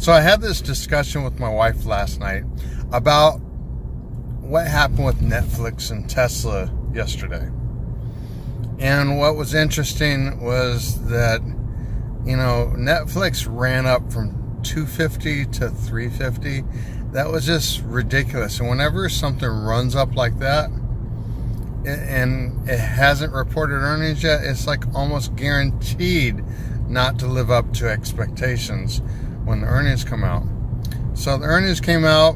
So I had this discussion with my wife last night about what happened with Netflix and Tesla yesterday. And what was interesting was that, Netflix ran up from $250 to $350. That was just ridiculous. And whenever something runs up like that and it hasn't reported earnings yet, it's like almost guaranteed not to live up to expectations when the earnings come out. So the earnings came out.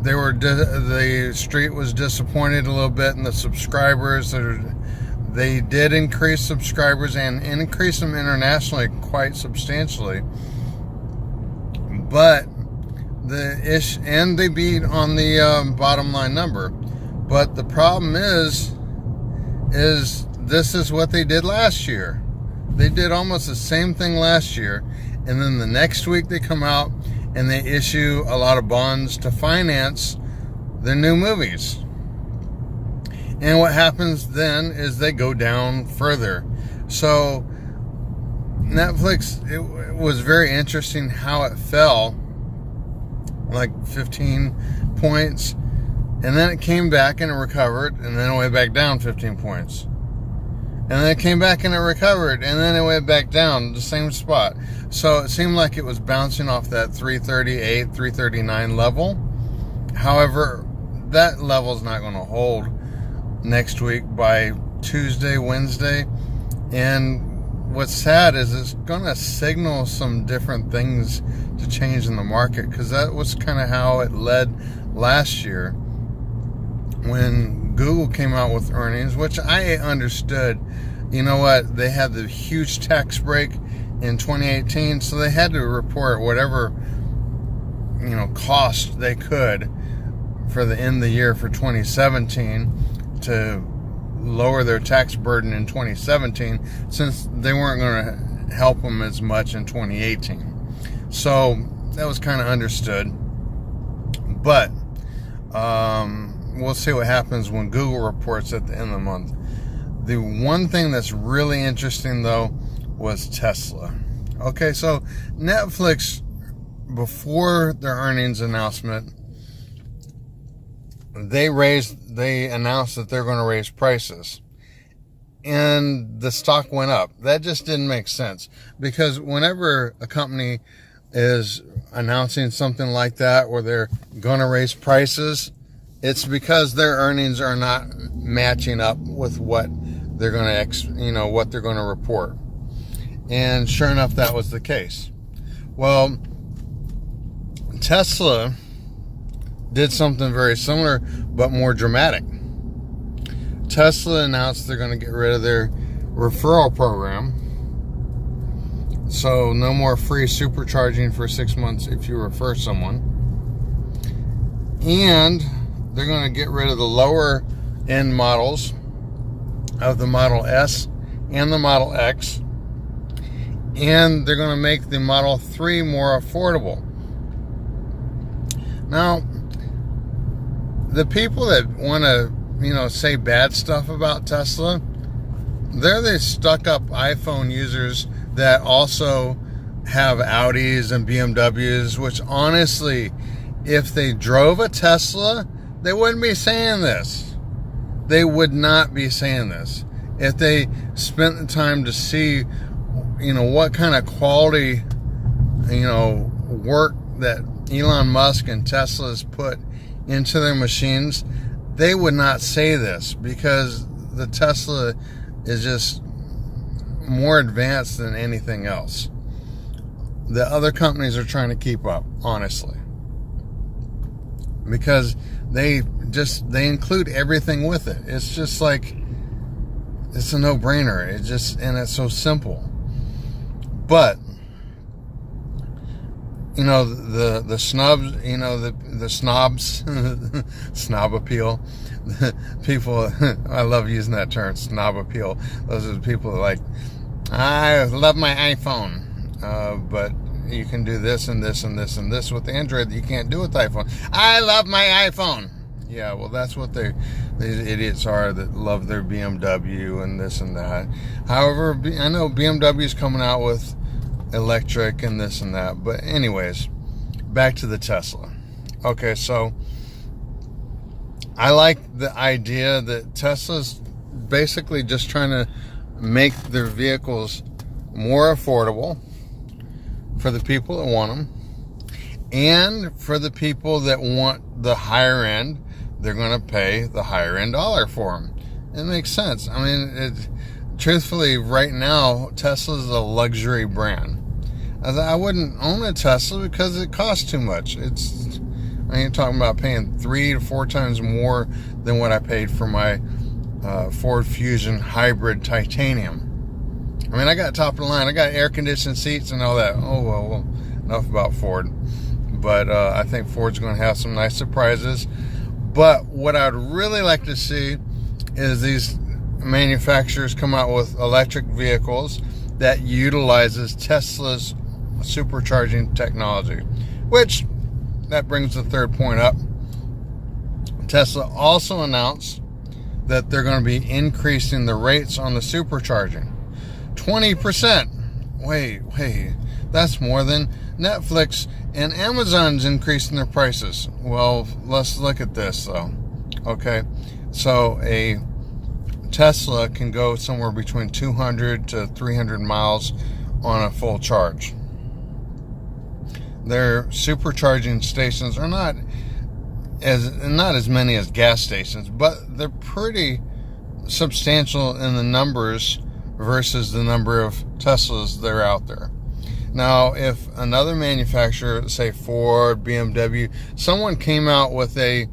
The street was disappointed a little bit in the subscribers. They did increase subscribers and increase them internationally quite substantially. But they beat on the bottom line number. But the problem is this is what they did last year. They did almost the same thing last year, and then the next week they come out and they issue a lot of bonds to finance the new movies. And what happens then is they go down further. So Netflix, it was very interesting how it fell, like 15 points, and then it came back and it recovered, and then it went back down 15 points. And then it came back and it recovered, and then it went back down the same spot. So it seemed like it was bouncing off that 338, 339 level. However, that level is not going to hold next week by Tuesday, Wednesday. And what's sad is it's going to signal some different things to change in the market, because that was kind of how it led last year when Google came out with earnings, which I understood. You know what? They had the huge tax break in 2018, so they had to report whatever, cost they could for the end of the year for 2017 to lower their tax burden in 2017, since they weren't going to help them as much in 2018. So that was kind of understood. But we'll see what happens when Google reports at the end of the month. The one thing that's really interesting, though, was Tesla. Okay, so Netflix, before their earnings announcement, they announced that they're going to raise prices, and the stock went up. That just didn't make sense, because whenever a company is announcing something like that where they're going to raise prices, it's because their earnings are not matching up with what they're going to, what they're going to report. And sure enough, that was the case. Well, Tesla did something very similar, but more dramatic. Tesla announced they're going to get rid of their referral program. So no more free supercharging for 6 months if you refer someone. And they're going to get rid of the lower end models of the Model S and the Model X. And they're going to make the Model 3 more affordable. Now, the people that want to, say bad stuff about Tesla, they're the stuck-up iPhone users that also have Audis and BMWs, which honestly, if they drove a Tesla, they wouldn't be saying this. They would not be saying this. If they spent the time to see, what kind of quality, work that Elon Musk and Tesla's put into their machines, they would not say this, because the Tesla is just more advanced than anything else. The other companies are trying to keep up, honestly, because they include everything with it. It's just like, it's a no-brainer. And it's so simple. But the snubs, the snobs, snob appeal, people, I love using that term, snob appeal. Those are the people that are like, I love my iPhone, but you can do this and this and this and this with Android that you can't do with iPhone. I love my iPhone. Yeah, well, that's what these idiots are that love their BMW and this and that. However, I know BMW's coming out with electric and this and that. But anyways, back to the Tesla. Okay, so I like the idea that Tesla's basically just trying to make their vehicles more affordable for the people that want them, and for the people that want the higher end, they're going to pay the higher end dollar for them. It makes sense. I mean, truthfully, right now, Tesla's a luxury brand. I wouldn't own a Tesla because it costs too much. I ain't talking about paying 3 to 4 times more than what I paid for my Ford Fusion Hybrid Titanium. I mean, I got top of the line. I got air conditioned seats and all that. Oh, well, enough about Ford. But I think Ford's going to have some nice surprises. But what I'd really like to see is these manufacturers come out with electric vehicles that utilizes Tesla's supercharging technology, which that brings the third point up. Tesla also announced that they're going to be increasing the rates on the supercharging. 20%. Wait, that's more than Netflix and Amazon's increasing their prices. Well, let's look at this though. Okay, so a Tesla can go somewhere between 200 to 300 miles on a full charge. Their supercharging stations are not as many as gas stations, but they're pretty substantial in the numbers versus the number of Teslas that are out there. Now, if another manufacturer, say Ford, BMW, someone came out with a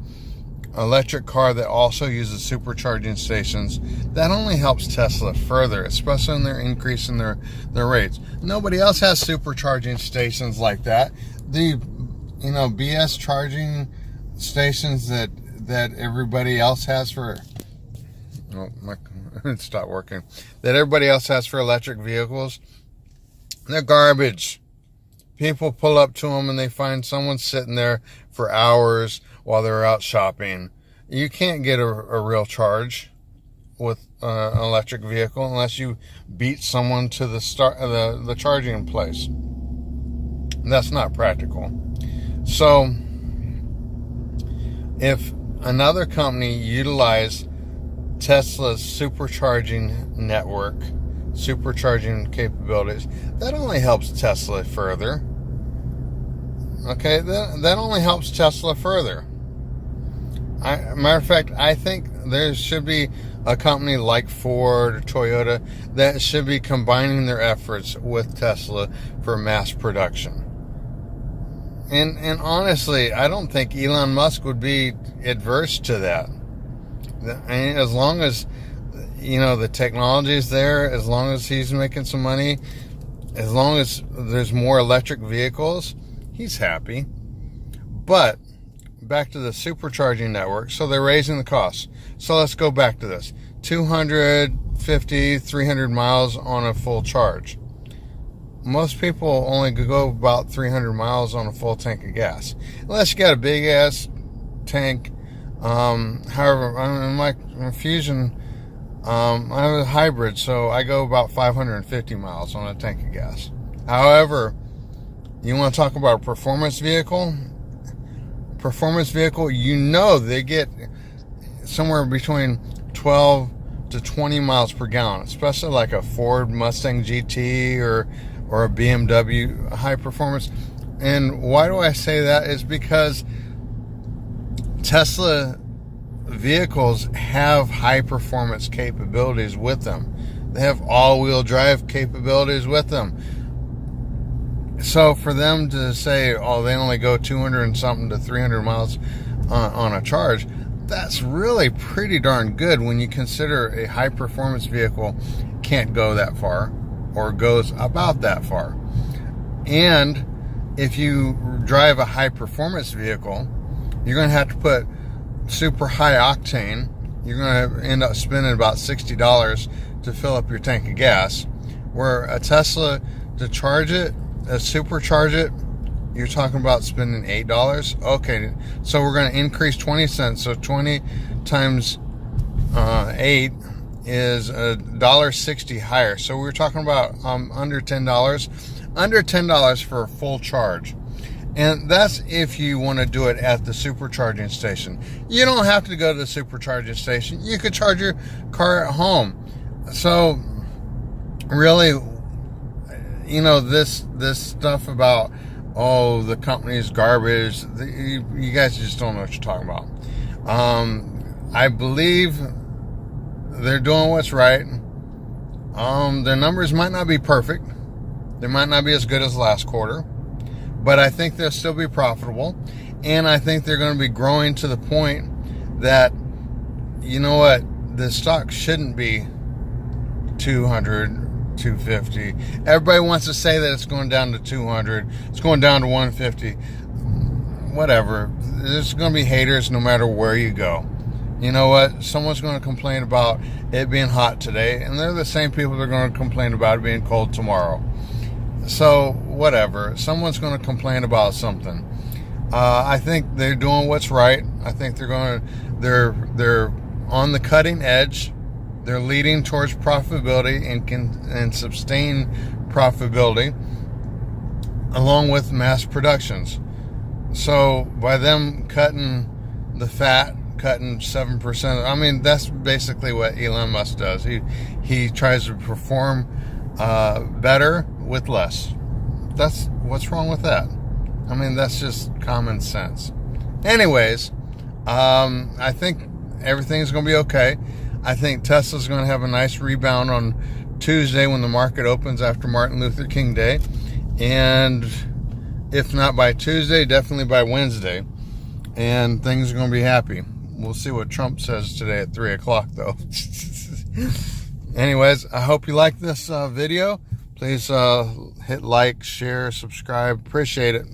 electric car that also uses supercharging stations, that only helps Tesla further, especially when they're increasing their rates. Nobody else has supercharging stations like that. The BS charging stations that everybody else has for it stopped working. That everybody else has for electric vehicles, they're garbage. People pull up to them and they find someone sitting there for hours while they're out shopping. You can't get a real charge with an electric vehicle unless you beat someone to the charging place. That's not practical. So if another company utilized Tesla's supercharging network, supercharging capabilities, that only helps Tesla further. Okay, that only helps Tesla further. Matter of fact, I think there should be a company like Ford or Toyota that should be combining their efforts with Tesla for mass production. And honestly, I don't think Elon Musk would be adverse to that. And as long as the technology is there, as long as he's making some money, as long as there's more electric vehicles, he's happy. But back to the supercharging network. So they're raising the cost. So let's go back to this. 250, 300 miles on a full charge. Most people only go about 300 miles on a full tank of gas. Unless you got a big ass tank. However, in my Fusion, I have a hybrid, so I go about 550 miles on a tank of gas. However, you want to talk about a performance vehicle, they get somewhere between 12 to 20 miles per gallon, especially like a Ford Mustang GT or a BMW high performance. And why do I say that? Is because Tesla vehicles have high performance capabilities with them. They have all-wheel drive capabilities with them. So for them to say, oh, they only go 200 and something to 300 miles on a charge, that's really pretty darn good when you consider a high performance vehicle can't go that far or goes about that far. And if you drive a high performance vehicle, you're going to have to put super high octane. You're going to end up spending about $60 to fill up your tank of gas. Where a Tesla, to charge it, supercharge it, you're talking about spending $8. Okay, so we're going to increase 20 cents. So 20 times 8 is $1.60 higher. So we're talking about under $10. under $10 for a full charge. And that's if you want to do it at the supercharging station. You don't have to go to the supercharging station. You could charge your car at home. So really, you know, this stuff about, oh, the company's garbage, you guys just don't know what you're talking about. I believe they're doing what's right. Their numbers might not be perfect. They might not be as good as last quarter, but I think they'll still be profitable. And I think they're going to be growing to the point that, you know what, the stock shouldn't be 200, 250. Everybody wants to say that it's going down to 200. It's going down to 150. Whatever. There's going to be haters no matter where you go. You know what? Someone's going to complain about it being hot today, and they're the same people that are going to complain about it being cold tomorrow. So, whatever. Someone's going to complain about something. I think they're doing what's right. I think they're on the cutting edge. They're leading towards profitability and sustain profitability along with mass productions. So, by them cutting the fat, cutting 7%. I mean, that's basically what Elon Musk does. He tries to perform better with less. What's wrong with that? I mean, that's just common sense. Anyways, I think everything's going to be okay. I think Tesla's going to have a nice rebound on Tuesday when the market opens after Martin Luther King Day. And if not by Tuesday, definitely by Wednesday. And things are going to be happy. We'll see what Trump says today at 3 o'clock, though. Anyways, I hope you like this video. Please hit like, share, subscribe. Appreciate it.